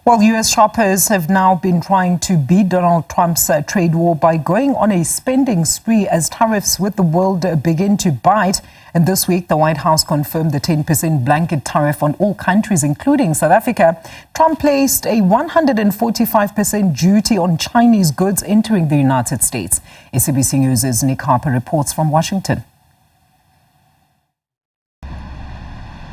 Well, U.S. shoppers have now been trying to beat Donald Trump's trade war by going on a spending spree as tariffs with the world begin to bite. And this week, the White House confirmed the 10% blanket tariff on all countries, including South Africa. Trump placed a 145% duty on Chinese goods entering the United States. SABC News' Nick Harper reports from Washington.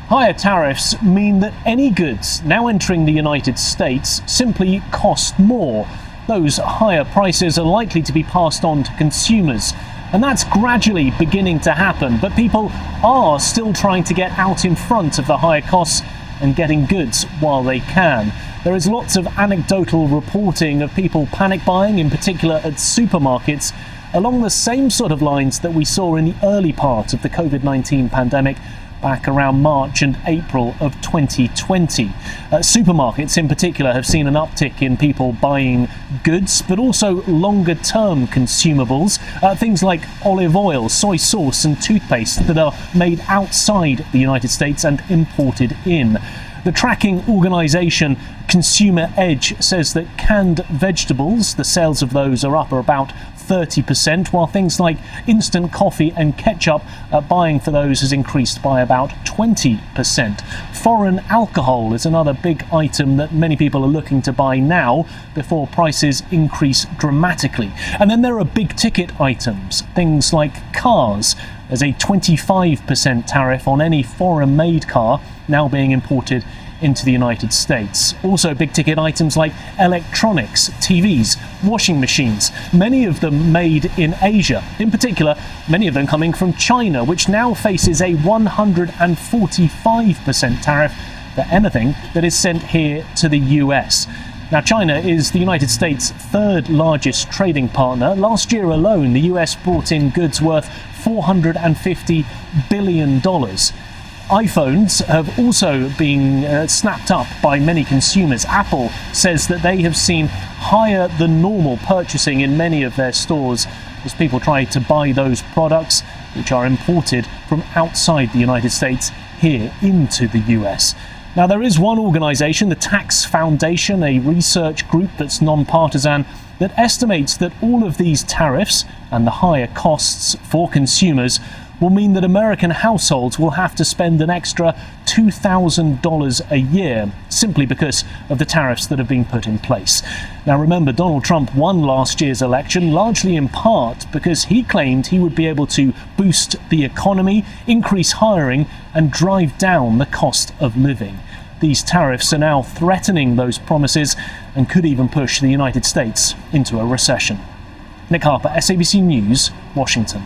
Higher tariffs mean that any goods now entering the United States simply cost more. Those higher prices are likely to be passed on to consumers. And that's gradually beginning to happen, but people are still trying to get out in front of the higher costs and getting goods while they can. There is lots of anecdotal reporting of people panic buying, in particular at supermarkets, along the same sort of lines that we saw in the early part of the COVID-19 pandemic back around March and April of 2020. Supermarkets in particular have seen an uptick in people buying goods, but also longer-term consumables, things like olive oil, soy sauce and toothpaste that are made outside the United States and imported in. The tracking organisation Consumer Edge says that canned vegetables, the sales of those are up about 30%, while things like instant coffee and ketchup, buying for those has increased by about 20%. Foreign alcohol is another big item that many people are looking to buy now before prices increase dramatically. And then there are big ticket items, things like cars. There's a 25% tariff on any foreign-made car now being imported into the United States. Also big ticket items like electronics, TVs, washing machines, many of them made in Asia. In particular, many of them coming from China, which now faces a 145% tariff for anything that is sent here to the US. Now, China is the United States' third largest trading partner. Last year alone, the US brought in goods worth $450 billion. iPhones have also been snapped up by many consumers. Apple says that they have seen higher than normal purchasing in many of their stores as people try to buy those products which are imported from outside the United States here into the US. Now, there is one organisation, the Tax Foundation, a research group that's non-partisan, that estimates that all of these tariffs and the higher costs for consumers will mean that American households will have to spend an extra $2,000 a year simply because of the tariffs that have been put in place. Now, remember, Donald Trump won last year's election largely in part because he claimed he would be able to boost the economy, increase hiring and drive down the cost of living. These tariffs are now threatening those promises and could even push the United States into a recession. Nick Harper, SABC News, Washington.